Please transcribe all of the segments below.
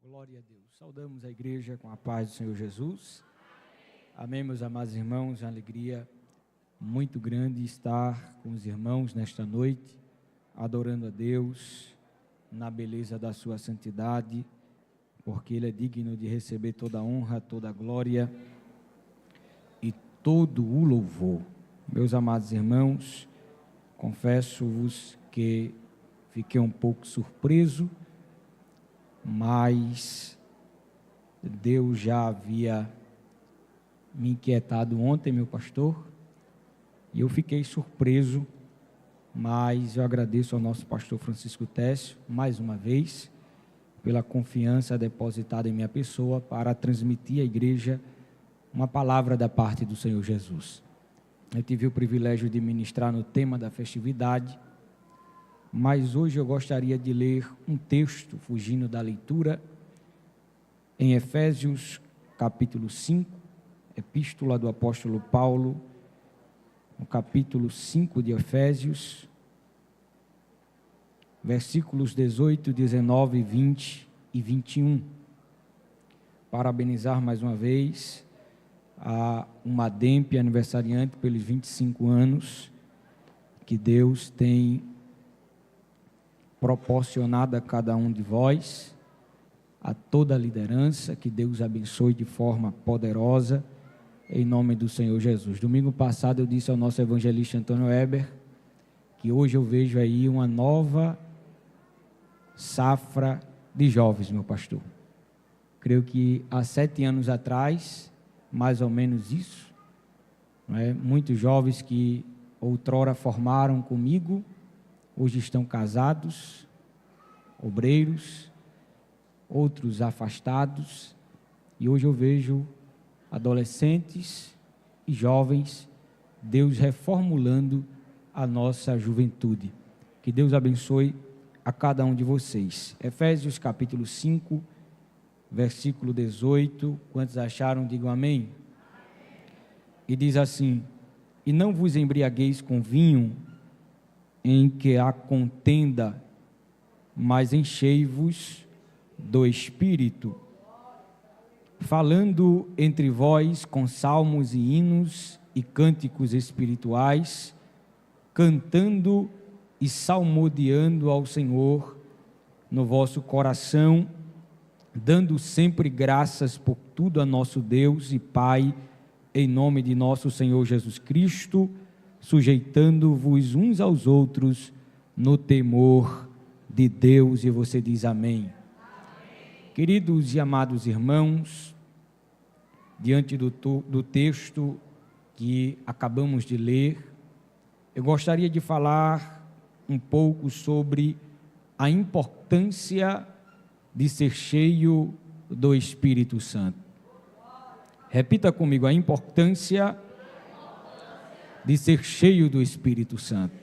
Glória a Deus. Saudamos a igreja com a paz do Senhor Jesus. Amém, meus amados irmãos. É uma alegria muito grande estar com os irmãos nesta noite, adorando a Deus na beleza da sua santidade, porque Ele é digno de receber toda a honra, toda a glória e todo o louvor. Meus amados irmãos, confesso-vos que fiquei um pouco surpreso, mas Deus já havia me inquietado ontem, meu pastor, e eu fiquei surpreso, mas eu agradeço ao nosso pastor Francisco Técio, mais uma vez, pela confiança depositada em minha pessoa para transmitir à igreja uma palavra da parte do Senhor Jesus. Eu tive o privilégio de ministrar no tema da festividade, mas hoje eu gostaria de ler um texto, fugindo da leitura, em Efésios capítulo 5, epístola do apóstolo Paulo, no capítulo 5 de Efésios, versículos 18, 19, 20 e 21. Parabenizar mais uma vez a uma DEMP aniversariante pelos 25 anos que Deus tem proporcionado a cada um de vós, a toda a liderança, que Deus abençoe de forma poderosa, em nome do Senhor Jesus. Domingo passado eu disse ao nosso evangelista Antônio Weber, que hoje eu vejo aí uma nova safra de jovens, meu pastor. Creio que há 7 anos atrás, mais ou menos isso, não é? Muitos jovens que outrora formaram comigo, hoje estão casados, obreiros, outros afastados, e hoje eu vejo adolescentes e jovens, Deus reformulando a nossa juventude. Que Deus abençoe a cada um de vocês. Efésios capítulo 5, versículo 18, quantos acharam, digam amém. E diz assim: e não vos embriagueis com vinho, em que há contenda, mas enchei-vos do Espírito, falando entre vós com salmos e hinos e cânticos espirituais, cantando e salmodiando ao Senhor no vosso coração, dando sempre graças por tudo a nosso Deus e Pai, em nome de nosso Senhor Jesus Cristo, sujeitando-vos uns aos outros no temor de Deus. E você diz amém. Queridos e amados irmãos, diante do texto que acabamos de ler, eu gostaria de falar um pouco sobre a importância de ser cheio do Espírito Santo. Repita comigo: a importância de ser cheio do Espírito Santo.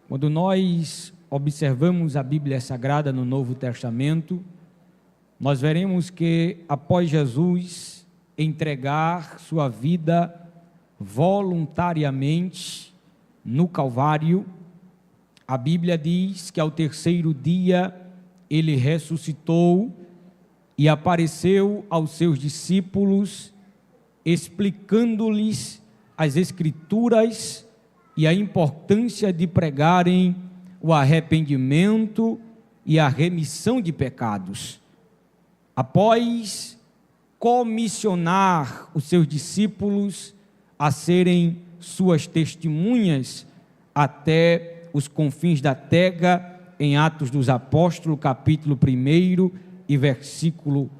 Quando nós observamos a Bíblia Sagrada no Novo Testamento, nós veremos que após Jesus entregar sua vida voluntariamente no Calvário, a Bíblia diz que ao 3º dia ele ressuscitou e apareceu aos seus discípulos, explicando-lhes as Escrituras e a importância de pregarem o arrependimento e a remissão de pecados. Após comissionar os seus discípulos a serem suas testemunhas até os confins da terra, em Atos dos Apóstolos, capítulo 1 e versículo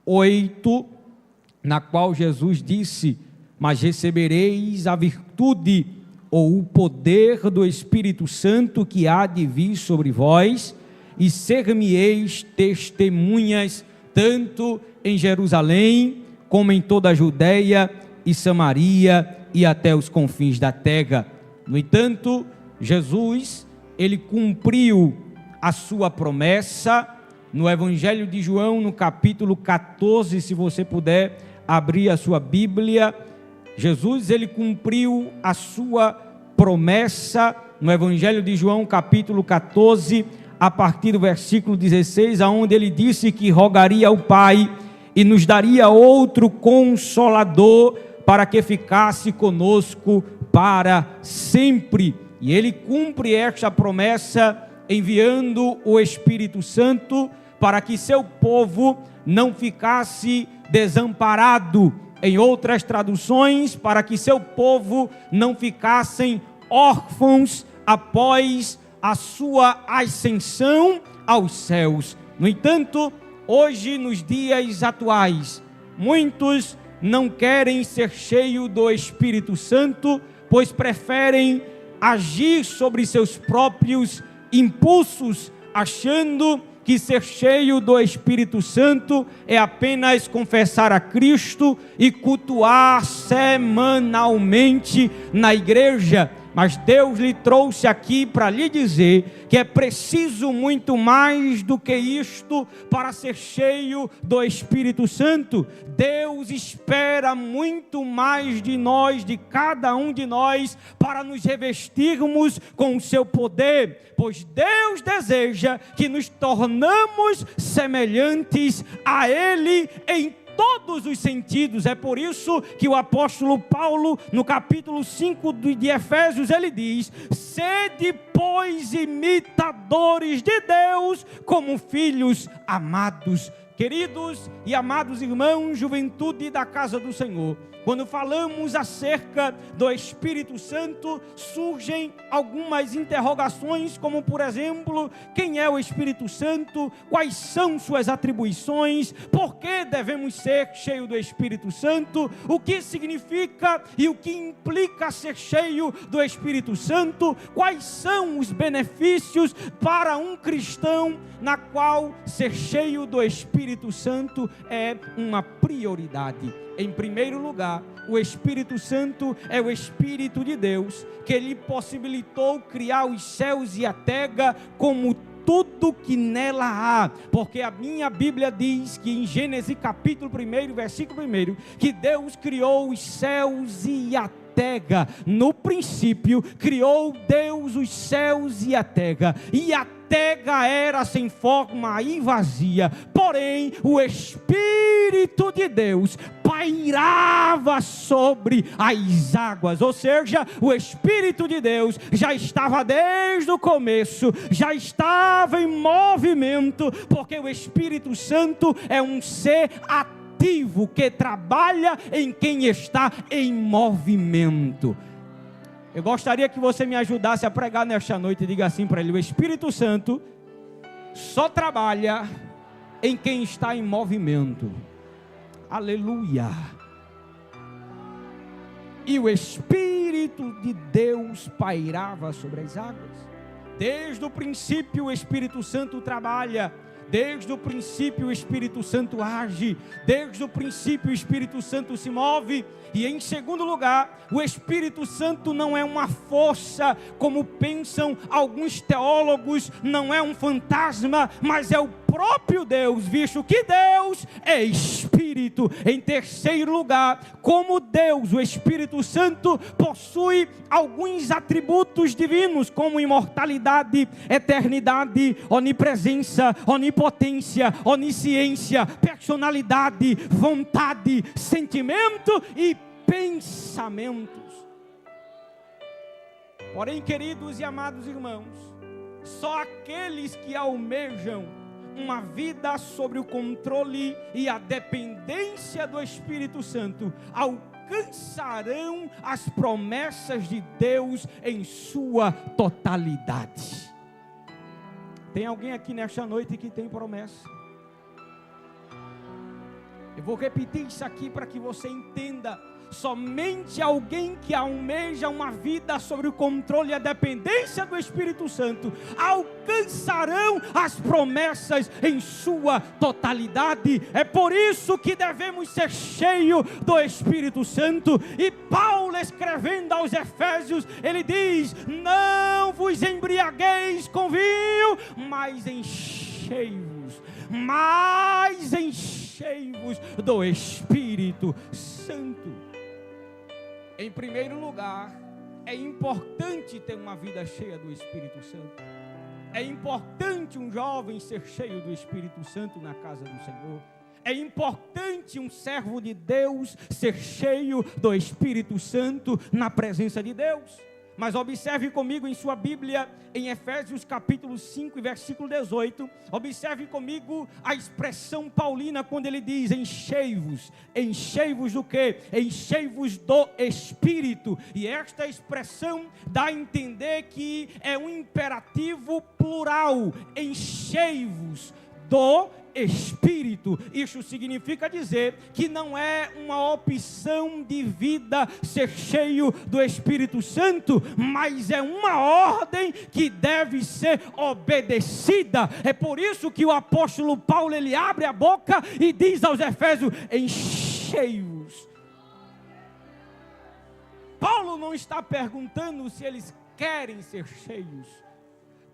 8, na qual Jesus disse: mas recebereis a virtude ou o poder do Espírito Santo que há de vir sobre vós, e ser-me-eis testemunhas, tanto em Jerusalém, como em toda a Judeia e Samaria, e até os confins da terra. No entanto, Jesus, ele cumpriu a sua promessa, no Evangelho de João, no capítulo 14, se você puder abrir a sua Bíblia, Jesus, ele cumpriu a sua promessa no Evangelho de João, capítulo 14, a partir do versículo 16, aonde ele disse que rogaria ao Pai e nos daria outro Consolador para que ficasse conosco para sempre. E ele cumpre esta promessa enviando o Espírito Santo para que seu povo não ficasse desamparado. Em outras traduções, para que seu povo não ficassem órfãos após a sua ascensão aos céus. No entanto, hoje, nos dias atuais, muitos não querem ser cheios do Espírito Santo, pois preferem agir sobre seus próprios impulsos, achando que ser cheio do Espírito Santo é apenas confessar a Cristo e cultuar semanalmente na igreja. Mas Deus lhe trouxe aqui para lhe dizer que é preciso muito mais do que isto para ser cheio do Espírito Santo. Deus espera muito mais de nós, de cada um de nós, para nos revestirmos com o seu poder, pois Deus deseja que nos tornamos semelhantes a Ele em todos os sentidos. É por isso que o apóstolo Paulo, no capítulo 5 de Efésios, ele diz: sede, pois, imitadores de Deus, como filhos amados. Queridos e amados irmãos, juventude da casa do Senhor, quando falamos acerca do Espírito Santo, surgem algumas interrogações, como por exemplo, quem é o Espírito Santo? Quais são suas atribuições? Por que devemos ser cheios do Espírito Santo? O que significa e o que implica ser cheio do Espírito Santo? Quais são os benefícios para um cristão, na qual ser cheio do Espírito Santo é uma prioridade? Em primeiro lugar, o Espírito Santo é o Espírito de Deus, que lhe possibilitou criar os céus e a terra como tudo que nela há, porque a minha Bíblia diz que em Gênesis capítulo 1, versículo 1, que Deus criou os céus e a terra. No princípio criou Deus os céus e a terra terra era sem forma e vazia, porém o Espírito de Deus pairava sobre as águas, ou seja, o Espírito de Deus já estava desde o começo, já estava em movimento, porque o Espírito Santo é um ser ativo que trabalha em quem está em movimento. Eu gostaria que você me ajudasse a pregar nesta noite e diga assim para ele: o Espírito Santo só trabalha em quem está em movimento. Aleluia. E o Espírito de Deus pairava sobre as águas. Desde o princípio o Espírito Santo trabalha. Desde o princípio o Espírito Santo age, desde o princípio o Espírito Santo se move. E em segundo lugar, o Espírito Santo não é uma força, como pensam alguns teólogos, não é um fantasma, mas é o próprio Deus, visto que Deus é Espírito. Em terceiro lugar, como Deus, o Espírito Santo possui alguns atributos divinos, como imortalidade, eternidade, onipresença, onipotência, onisciência, personalidade, vontade, sentimento e pensamentos. Porém, queridos e amados irmãos, só aqueles que almejam uma vida sobre o controle e a dependência do Espírito Santo alcançarão as promessas de Deus em sua totalidade. Tem alguém aqui nesta noite que tem promessa? Eu vou repetir isso aqui para que você entenda. Somente alguém que almeja uma vida sobre o controle e a dependência do Espírito Santo alcançarão as promessas em sua totalidade. É por isso que devemos ser cheios do Espírito Santo. E Paulo, escrevendo aos Efésios, ele diz: não vos embriagueis com vinho, mas enchei-vos do Espírito Santo. Em primeiro lugar, é importante ter uma vida cheia do Espírito Santo. É importante um jovem ser cheio do Espírito Santo na casa do Senhor. É importante um servo de Deus ser cheio do Espírito Santo na presença de Deus. Mas observe comigo em sua Bíblia, em Efésios capítulo 5, versículo 18. Observe comigo a expressão paulina quando ele diz: enchei-vos. Enchei-vos do quê? Enchei-vos do Espírito. E esta expressão dá a entender que é um imperativo plural. Enchei-vos do Espírito. Isso significa dizer que não é uma opção de vida ser cheio do Espírito Santo, mas é uma ordem que deve ser obedecida. É por isso que o apóstolo Paulo, ele abre a boca e diz aos Efésios: enchei-vos. Paulo não está perguntando se eles querem ser cheios.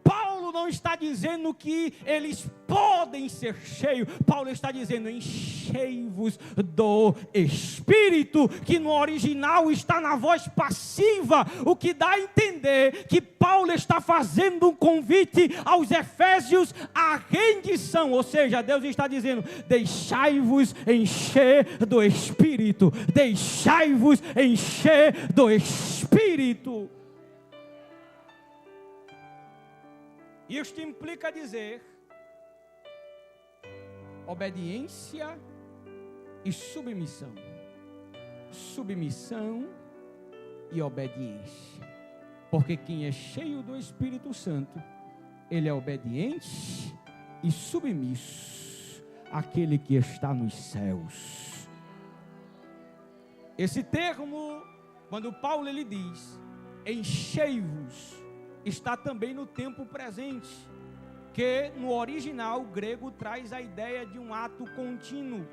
Paulo não está dizendo que eles podem ser cheios. Paulo está dizendo: enchei-vos do Espírito, que no original está na voz passiva, o que dá a entender que Paulo está fazendo um convite aos Efésios à rendição. Ou seja, Deus está dizendo: deixai-vos encher do Espírito. Deixai-vos encher do Espírito. Isto implica dizer obediência e submissão. Submissão e obediência. Porque quem é cheio do Espírito Santo, ele é obediente e submisso àquele que está nos céus. Esse termo, quando Paulo ele diz: enchei-vos, está também no tempo presente, que no original grego traz a ideia de um ato contínuo,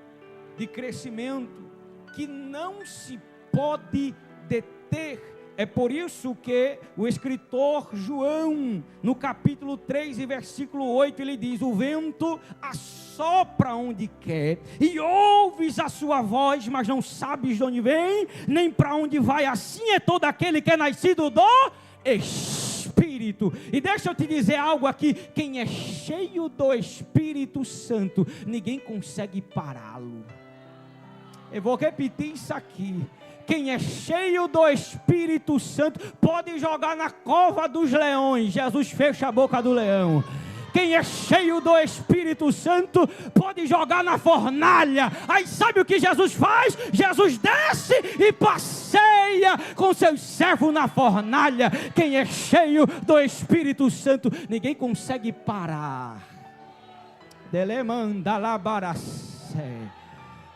de crescimento, que não se pode deter. É por isso que o escritor João, no capítulo 3 e versículo 8, ele diz: o vento assopra onde quer, e ouves a sua voz, mas não sabes de onde vem, nem para onde vai. Assim é todo aquele que é nascido do Espírito. E deixa eu te dizer algo aqui: quem é cheio do Espírito Santo, ninguém consegue pará-lo. Eu vou repetir isso aqui: quem é cheio do Espírito Santo pode jogar na cova dos leões, Jesus fecha a boca do leão. Quem é cheio do Espírito Santo pode jogar na fornalha. Aí sabe o que Jesus faz? Jesus desce e passeia com seus servos na fornalha. Quem é cheio do Espírito Santo, ninguém consegue parar.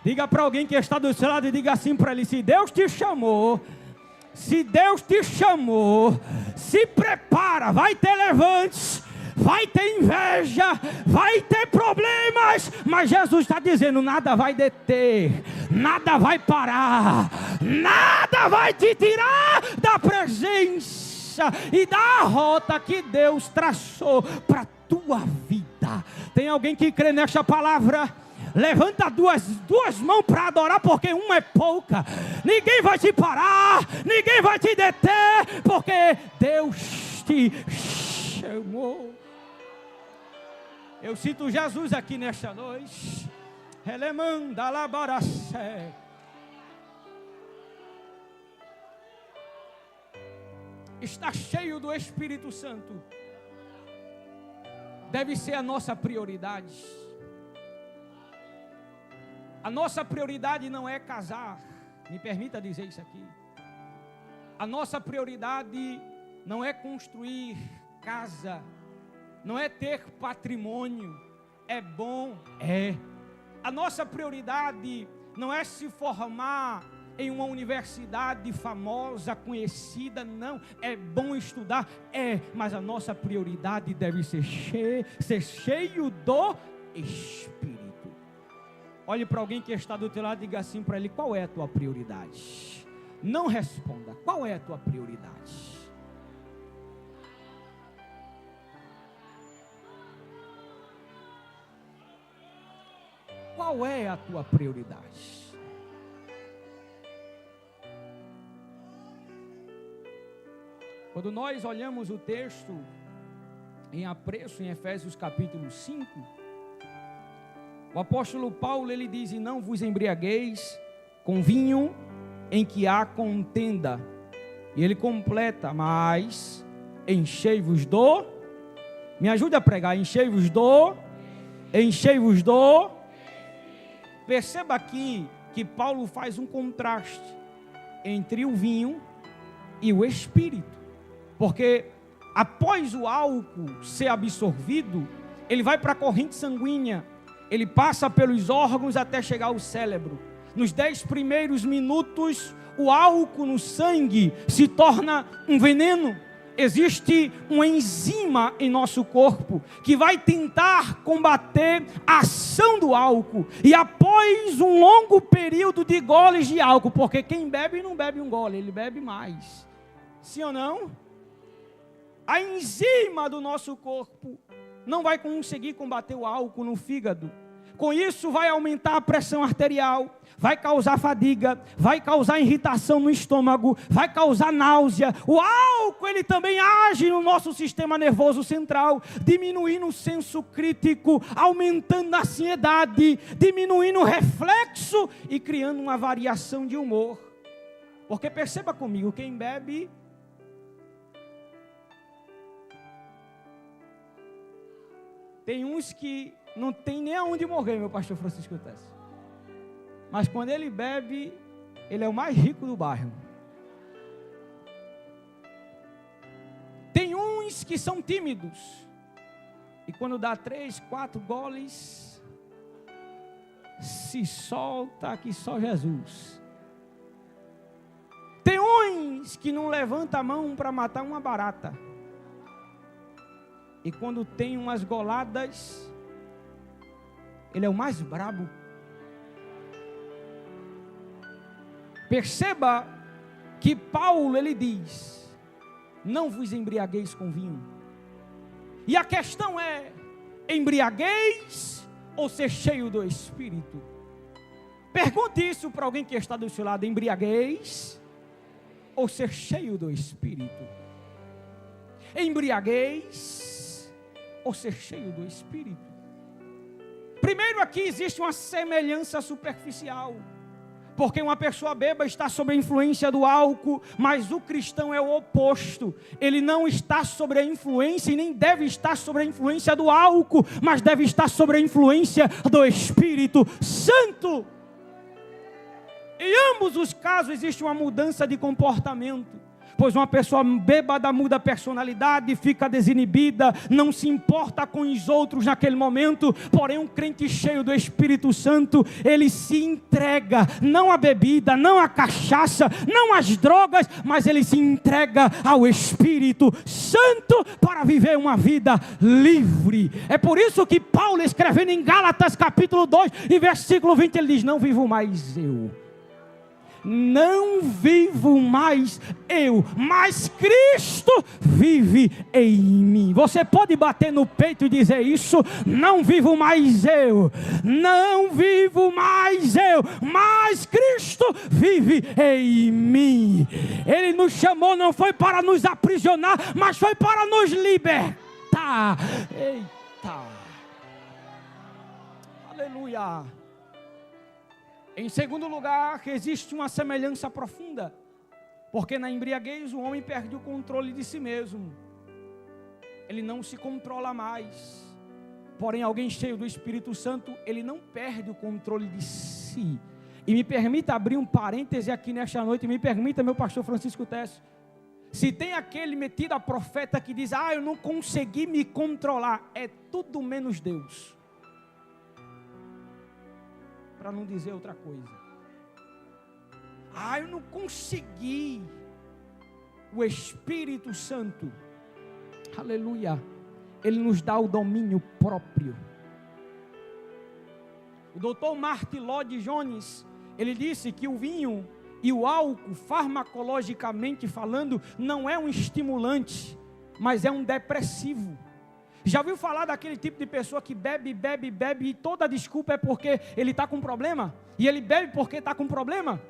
Diga para alguém que está do seu lado e diga assim para ele: se Deus te chamou, se Deus te chamou, se prepara, vai ter levantes, vai ter inveja, vai ter problemas, mas Jesus está dizendo: nada vai deter, nada vai parar, nada vai te tirar da presença e da rota que Deus traçou para a tua vida. Tem alguém que crê nesta palavra? Levanta duas mãos para adorar, porque uma é pouca. Ninguém vai te parar, ninguém vai te deter, porque Deus te chamou. Eu cito Jesus aqui nesta noite. Elemanda labaracé. Está cheio do Espírito Santo. Deve ser a nossa prioridade. A nossa prioridade não é casar. Me permita dizer isso aqui. A nossa prioridade não é construir casa, não é ter patrimônio. É bom? É. A nossa prioridade não é se formar em uma universidade famosa, conhecida, não. É bom estudar? É. Mas a nossa prioridade deve ser cheio do Espírito. Olhe para alguém que está do teu lado e diga assim para ele: qual é a tua prioridade? Não responda. Qual é a tua prioridade? Qual é a tua prioridade? Quando nós olhamos o texto em apreço em Efésios capítulo 5, o apóstolo Paulo, ele diz: e não vos embriagueis com vinho em que há contenda. E ele completa: mas enchei-vos do... Me ajude a pregar: enchei-vos do... Perceba aqui que Paulo faz um contraste entre o vinho e o espírito. Porque após o álcool ser absorvido, ele vai para a corrente sanguínea, ele passa pelos órgãos até chegar ao cérebro. Nos 10 primeiros minutos, o álcool no sangue se torna um veneno. Existe uma enzima em nosso corpo que vai tentar combater a ação do álcool. E após um longo período de goles de álcool, porque quem bebe não bebe um gole, ele bebe mais. Sim ou não? A enzima do nosso corpo não vai conseguir combater o álcool no fígado. Com isso vai aumentar a pressão arterial, vai causar fadiga, vai causar irritação no estômago, vai causar náusea. O álcool, ele também age no nosso sistema nervoso central, diminuindo o senso crítico, aumentando a ansiedade, diminuindo o reflexo e criando uma variação de humor. Porque perceba comigo, quem bebe... Tem uns que não tem nem aonde morrer, meu pastor Francisco Tess. Mas quando ele bebe, ele é o mais rico do bairro. Tem uns que são tímidos. E quando dá 3, 4 goles, se solta que só Jesus. Tem uns que não levanta a mão para matar uma barata. E quando tem umas goladas, ele é o mais brabo. Perceba que Paulo, ele diz: não vos embriagueis com vinho. E a questão é: embriagueis ou ser cheio do Espírito? Pergunte isso para alguém que está do seu lado: embriagueis ou ser cheio do Espírito? Embriagueis ou ser cheio do Espírito? Primeiro, aqui existe uma semelhança superficial, porque uma pessoa bêbada está sob a influência do álcool, mas o cristão é o oposto. Ele não está sobre a influência e nem deve estar sobre a influência do álcool, mas deve estar sobre a influência do Espírito Santo. Em ambos os casos existe uma mudança de comportamento. Pois uma pessoa bêbada muda a personalidade, fica desinibida, não se importa com os outros naquele momento. Porém, um crente cheio do Espírito Santo, ele se entrega, não à bebida, não à cachaça, não às drogas, mas ele se entrega ao Espírito Santo para viver uma vida livre. É por isso que Paulo, escrevendo em Gálatas capítulo 2 e versículo 20, ele diz: não vivo mais eu. Não vivo mais eu, mas Cristo vive em mim. Você pode bater no peito e dizer isso: não vivo mais eu, não vivo mais eu, mas Cristo vive em mim. Ele nos chamou, não foi para nos aprisionar, mas foi para nos libertar. Eita, aleluia. Em segundo lugar, existe uma semelhança profunda, porque na embriaguez o homem perde o controle de si mesmo, ele não se controla mais. Porém, alguém cheio do Espírito Santo, ele não perde o controle de si. E me permita abrir um parêntese aqui nesta noite, me permita, meu pastor Francisco Tess, se tem aquele metido a profeta que diz: eu não consegui me controlar, é tudo menos Deus. Para não dizer outra coisa. Eu não consegui. O Espírito Santo, aleluia, ele nos dá o domínio próprio. O doutor Martin Lloyd Jones, ele disse que o vinho e o álcool, farmacologicamente falando, não é um estimulante, mas é um depressivo. Já ouviu falar daquele tipo de pessoa que bebe e toda a desculpa é porque ele está com problema? E ele bebe porque está com problema?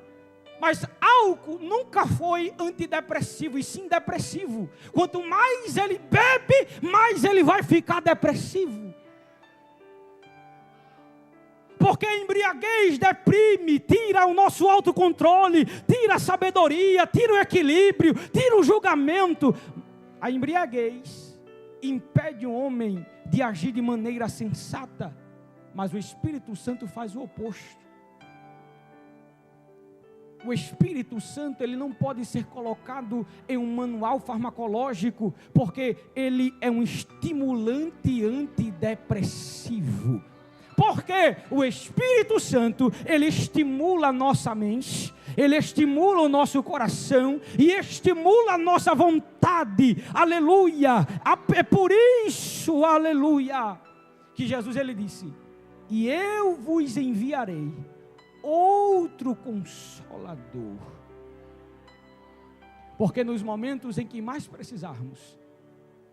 Mas álcool nunca foi antidepressivo, e sim depressivo. Quanto mais ele bebe, mais ele vai ficar depressivo. Porque a embriaguez deprime, tira o nosso autocontrole, tira a sabedoria, tira o equilíbrio, tira o julgamento. A embriaguez impede o homem de agir de maneira sensata, mas o Espírito Santo faz o oposto. O Espírito Santo, ele não pode ser colocado em um manual farmacológico, porque ele é um estimulante antidepressivo. Porque o Espírito Santo, ele estimula a nossa mente, ele estimula o nosso coração e estimula a nossa vontade. Aleluia! É por isso, aleluia, que Jesus, ele disse: e eu vos enviarei outro Consolador. Porque nos momentos em que mais precisarmos,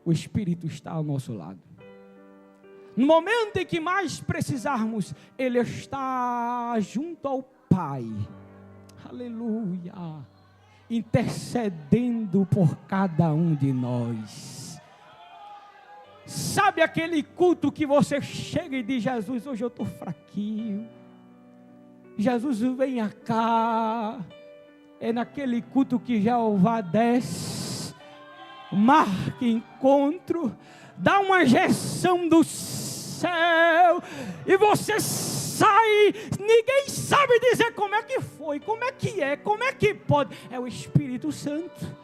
o Espírito está ao nosso lado. No momento em que mais precisarmos, Ele está junto ao Pai. Aleluia. Intercedendo por cada um de nós. Sabe aquele culto que você chega e diz: Jesus, hoje eu estou fraquinho. Jesus, venha cá. É naquele culto que Jeová desce, marca encontro, dá uma injeção do céu, e você sai, ninguém sabe dizer como é que foi, como é que pode. É o Espírito Santo.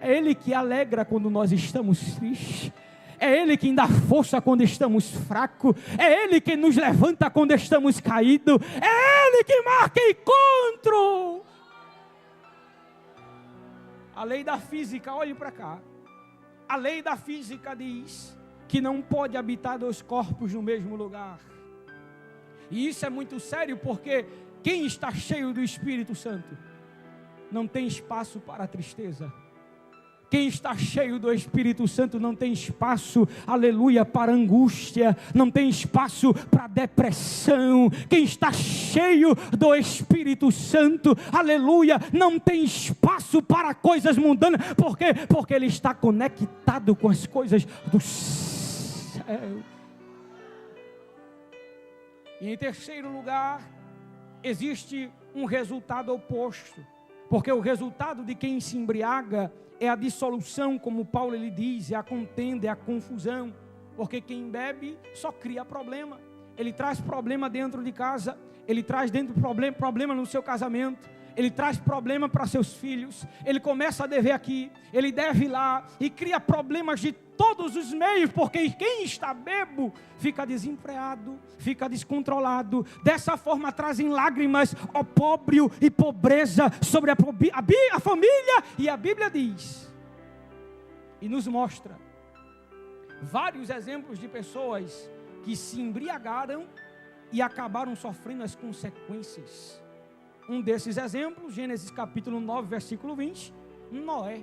É Ele que alegra quando nós estamos tristes. É Ele quem dá força quando estamos fracos. É Ele que nos levanta quando estamos caídos. É Ele que marca encontro. A lei da física, olhe para cá. A lei da física diz que não pode habitar dois corpos no mesmo lugar. E isso é muito sério, porque quem está cheio do Espírito Santo não tem espaço para a tristeza. Quem está cheio do Espírito Santo não tem espaço, aleluia, para angústia, não tem espaço para depressão. Quem está cheio do Espírito Santo, aleluia, não tem espaço para coisas mundanas. Por quê? Porque ele está conectado com as coisas do céu. E em terceiro lugar, existe um resultado oposto. Porque o resultado de quem se embriaga é a dissolução, como Paulo ele diz, é a contenda, é a confusão. Porque quem bebe só cria problema. Ele traz problema dentro de casa, ele traz dentro problema no seu casamento, ele traz problema para seus filhos, ele começa a dever aqui, ele deve lá, e cria problemas de todos os meios, porque quem está bebo fica desempregado, fica descontrolado. Dessa forma trazem lágrimas, opróbrio e pobreza sobre a família. E a Bíblia diz e nos mostra vários exemplos de pessoas que se embriagaram e acabaram sofrendo as consequências. Um desses exemplos, Gênesis capítulo 9, versículo 20, Noé.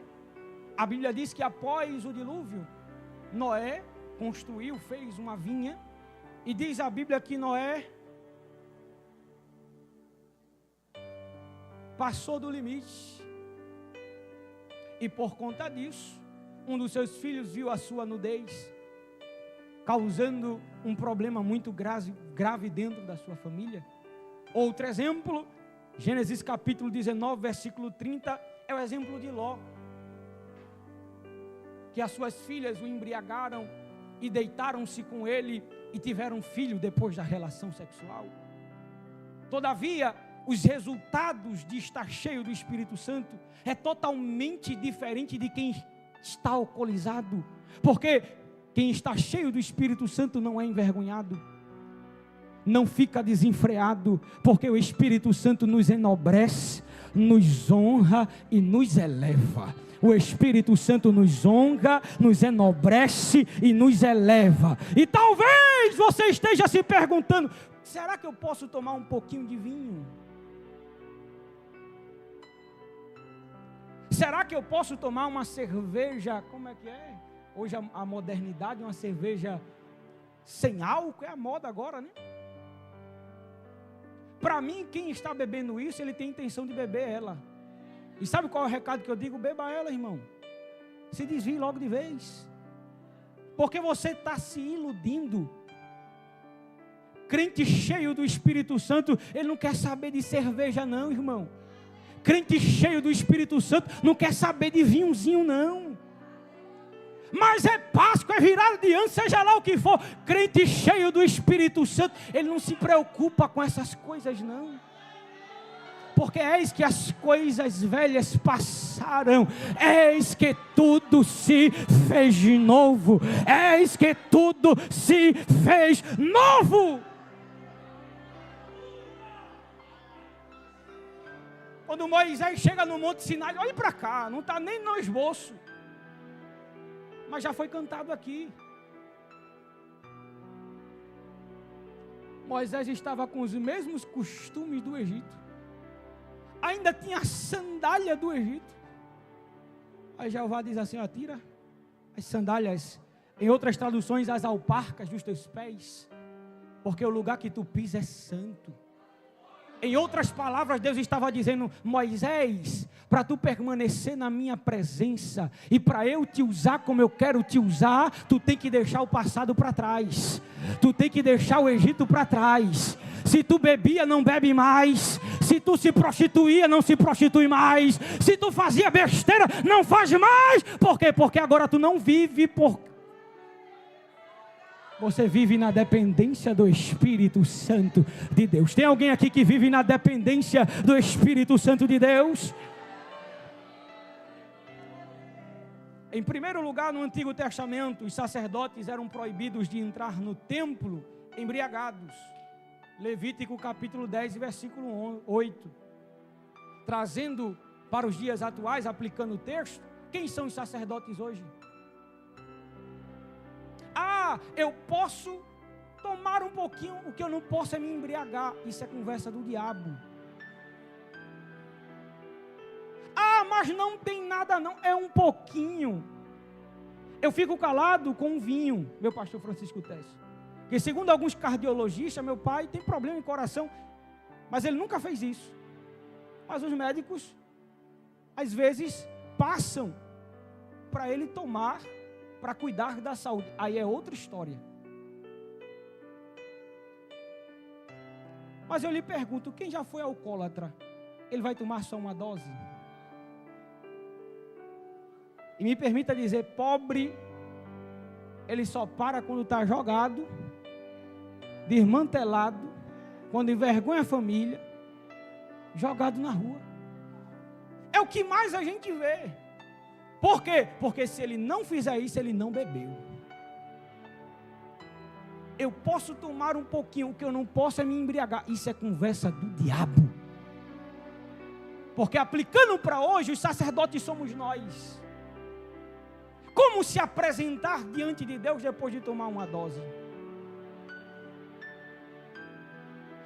A Bíblia diz que após o dilúvio, Noé construiu, fez uma vinha, e diz a Bíblia que Noé passou do limite, e por conta disso, um dos seus filhos viu a sua nudez, causando um problema muito grave dentro da sua família. Outro exemplo, Gênesis capítulo 19, versículo 30, é o exemplo de Ló, que as suas filhas o embriagaram e deitaram-se com ele e tiveram filho depois da relação sexual. Todavia, os resultados de estar cheio do Espírito Santo é totalmente diferente de quem está alcoolizado, porque quem está cheio do Espírito Santo não é envergonhado, não fica desenfreado, porque o Espírito Santo nos enobrece, nos honra e nos eleva. O Espírito Santo nos honra, nos enobrece e nos eleva. E talvez você esteja se perguntando: será que eu posso tomar um pouquinho de vinho? Será que eu posso tomar uma cerveja? Como é que é? Hoje a modernidade, uma cerveja sem álcool, é a moda agora, né? Para mim, quem está bebendo isso, ele tem intenção de beber ela. E sabe qual é o recado que eu digo? Beba ela, irmão. Se desvie logo de vez. Porque você está se iludindo. Crente cheio do Espírito Santo, ele não quer saber de cerveja não, irmão. Crente cheio do Espírito Santo, não quer saber de vinhozinho não. Mas é Páscoa, é virada de ano, seja lá o que for. Crente cheio do Espírito Santo, ele não se preocupa com essas coisas não. Porque eis que as coisas velhas passaram, eis que tudo se fez novo, eis que tudo se fez novo. Quando Moisés chega no Monte Sinai, olha para cá, não está nem no esboço, mas já foi cantado aqui. Moisés estava com os mesmos costumes do Egito, ainda tinha a sandália do Egito. Aí Jeová diz assim, ó, tira as sandálias, em outras traduções, as alparcas dos teus pés, porque o lugar que tu pisas é santo. Em outras palavras, Deus estava dizendo, Moisés, para tu permanecer na minha presença, e para eu te usar como eu quero te usar, tu tem que deixar o passado para trás, tu tem que deixar o Egito para trás. Se tu bebia, não bebe mais. Se tu se prostituía, não se prostitui mais. Se tu fazia besteira, não faz mais. Por quê? Porque agora tu não vive Você vive na dependência do Espírito Santo de Deus. Tem alguém aqui que vive na dependência do Espírito Santo de Deus? Em primeiro lugar, no Antigo Testamento, os sacerdotes eram proibidos de entrar no templo embriagados. Levítico capítulo 10, versículo 8. Trazendo para os dias atuais, aplicando o texto, quem são os sacerdotes hoje? Ah, eu posso tomar um pouquinho, o que eu não posso é me embriagar. Isso é conversa do diabo. Ah, mas não tem nada não, é um pouquinho. Eu fico calado com um vinho, meu pastor Francisco Tessio. Porque segundo alguns cardiologistas, meu pai tem problema em coração, mas ele nunca fez isso. Mas os médicos, às vezes, passam para ele tomar, para cuidar da saúde. Aí é outra história. Mas eu lhe pergunto, quem já foi alcoólatra, ele vai tomar só uma dose? E me permita dizer, pobre, ele só para quando está jogado, desmantelado, quando envergonha a família, jogado na rua. É o que mais a gente vê. Por quê? Porque se ele não fizer isso, ele não bebeu. Eu posso tomar um pouquinho, o que eu não posso é me embriagar. Isso é conversa do diabo. Porque aplicando para hoje, os sacerdotes somos nós. Como se apresentar diante de Deus depois de tomar uma dose?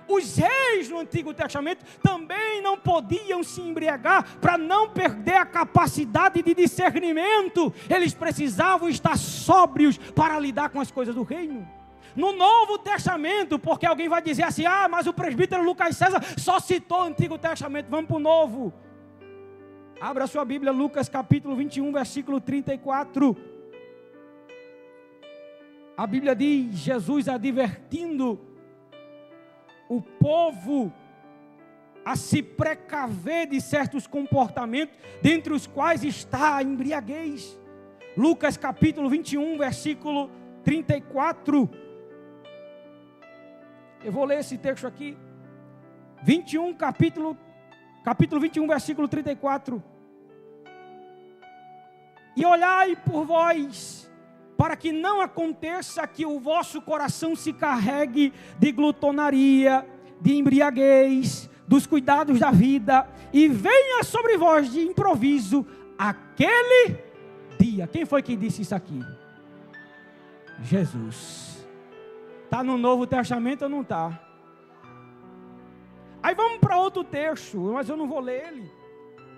Os reis no Antigo Testamento também não podiam se embriagar para não perder a capacidade de discernimento. Eles precisavam estar sóbrios para lidar com as coisas do reino. No Novo Testamento, porque alguém vai dizer assim, ah, mas o presbítero Lucas César só citou o Antigo Testamento, vamos para o Novo. Abra sua Bíblia, Lucas capítulo 21, versículo 34. A Bíblia diz, Jesus advertindo o povo a se precaver de certos comportamentos, dentre os quais está a embriaguez. Lucas capítulo 21, versículo 34. Eu vou ler esse texto aqui. Capítulo 21, versículo 34. E olhai por vós, para que não aconteça que o vosso coração se carregue de glutonaria, de embriaguez, dos cuidados da vida, e venha sobre vós de improviso aquele dia. Quem foi que disse isso aqui? Jesus. Está no Novo Testamento ou não está? Aí vamos para outro texto, mas eu não vou ler ele.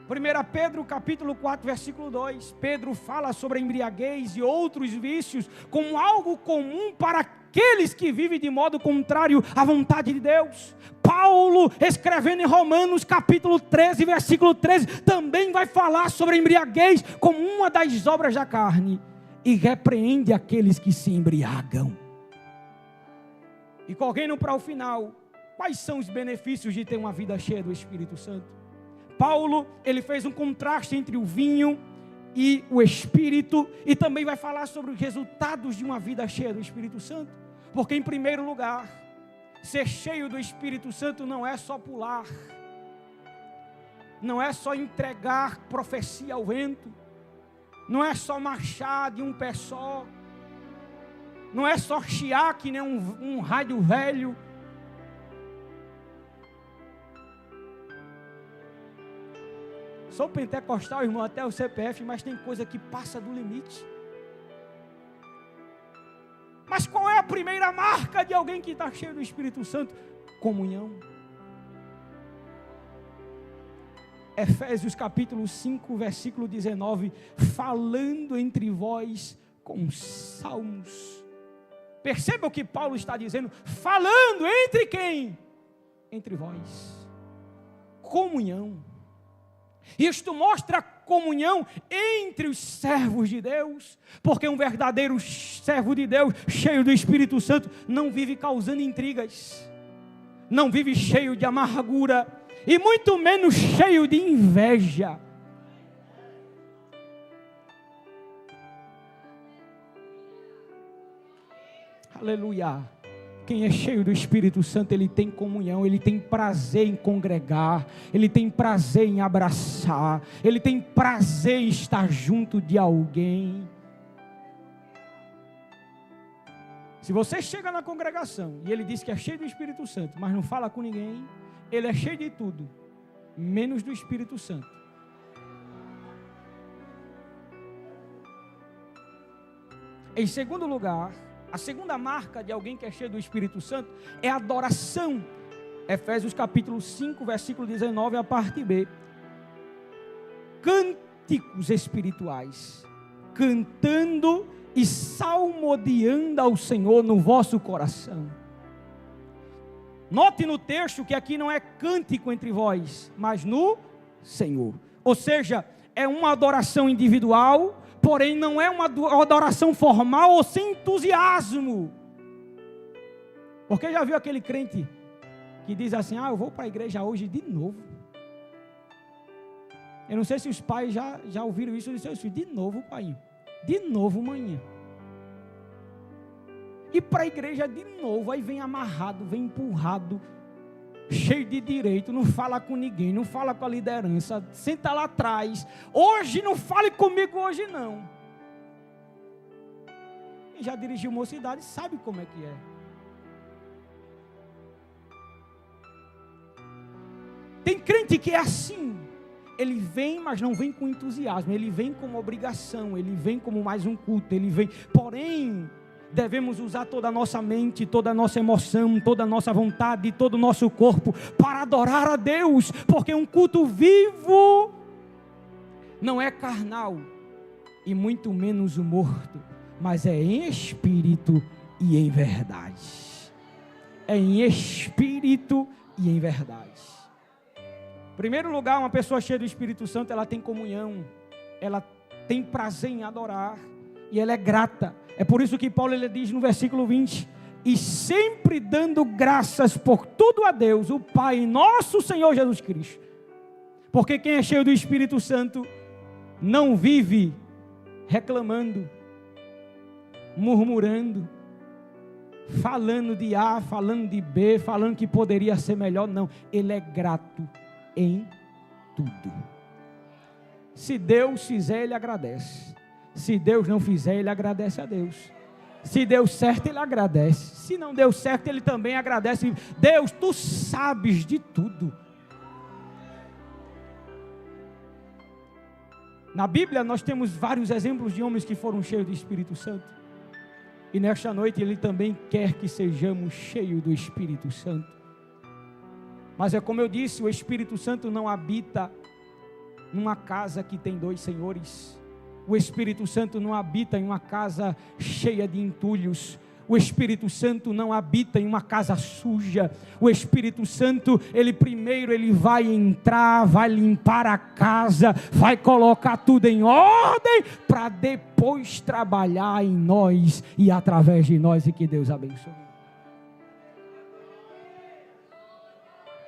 1 Pedro capítulo 4, versículo 2. Pedro fala sobre a embriaguez e outros vícios como algo comum para aqueles que vivem de modo contrário à vontade de Deus. Paulo, escrevendo em Romanos capítulo 13, versículo 13, também vai falar sobre a embriaguez como uma das obras da carne, e repreende aqueles que se embriagam. E correndo para o final, quais são os benefícios de ter uma vida cheia do Espírito Santo? Paulo, ele fez um contraste entre o vinho e o Espírito, e também vai falar sobre os resultados de uma vida cheia do Espírito Santo. Porque em primeiro lugar, ser cheio do Espírito Santo não é só pular, não é só entregar profecia ao vento, não é só marchar de um pé só, não é só chiar que nem um rádio velho. Sou pentecostal, irmão, até o CPF, mas tem coisa que passa do limite. Mas qual é a primeira marca de alguém que está cheio do Espírito Santo? Comunhão. Efésios capítulo 5, versículo 19, falando entre vós com salmos. Perceba o que Paulo está dizendo, falando entre quem? Entre vós. Comunhão. Isto mostra a comunhão entre os servos de Deus, porque um verdadeiro servo de Deus, cheio do Espírito Santo, não vive causando intrigas, não vive cheio de amargura, e muito menos cheio de inveja. Aleluia. Quem é cheio do Espírito Santo, ele tem comunhão, ele tem prazer em congregar, ele tem prazer em abraçar, ele tem prazer em estar junto de alguém. Se você chega na congregação e ele diz que é cheio do Espírito Santo, mas não fala com ninguém, ele é cheio de tudo, menos do Espírito Santo. Em segundo lugar, a segunda marca de alguém que é cheio do Espírito Santo é a adoração. Efésios capítulo 5, versículo 19, a parte B. Cânticos espirituais, cantando e salmodiando ao Senhor no vosso coração. Note no texto que aqui não é cântico entre vós, mas no Senhor. Ou seja, é uma adoração individual, porém não é uma adoração formal ou sem entusiasmo. Porque já viu aquele crente que diz assim, eu vou para a igreja hoje de novo. Eu não sei se os pais já ouviram isso de seus filhos. De novo, pai. De novo, manhã. E para a igreja de novo, aí vem amarrado, vem empurrado, cheio de direito, não fala com ninguém, não fala com a liderança, senta lá atrás, hoje não fale comigo hoje não. Quem já dirigiu mocidade sabe como é que é. Tem crente que é assim, ele vem, mas não vem com entusiasmo, ele vem como obrigação, ele vem como mais um culto, ele vem, porém, devemos usar toda a nossa mente, toda a nossa emoção, toda a nossa vontade, todo o nosso corpo para adorar a Deus, porque um culto vivo não é carnal e muito menos o morto, mas é em espírito e em verdade. É em espírito e em verdade. Em primeiro lugar, uma pessoa cheia do Espírito Santo, ela tem comunhão, ela tem prazer em adorar e ela é grata. É por isso que Paulo ele diz no versículo 20, e sempre dando graças por tudo a Deus, o Pai, nosso Senhor Jesus Cristo. Porque quem é cheio do Espírito Santo não vive reclamando, murmurando, falando de A, falando de B, falando que poderia ser melhor. Não, ele é grato em tudo. Se Deus fizer, ele agradece. Se Deus não fizer, ele agradece a Deus. Se deu certo, ele agradece. Se não deu certo, ele também agradece. Deus, tu sabes de tudo. Na Bíblia nós temos vários exemplos de homens que foram cheios do Espírito Santo. E nesta noite ele também quer que sejamos cheios do Espírito Santo. Mas é como eu disse, o Espírito Santo não habita numa casa que tem dois senhores. O Espírito Santo não habita em uma casa cheia de entulhos. O Espírito Santo não habita em uma casa suja. O Espírito Santo, ele primeiro vai entrar, vai limpar a casa, vai colocar tudo em ordem, para depois trabalhar em nós e através de nós, e que Deus abençoe.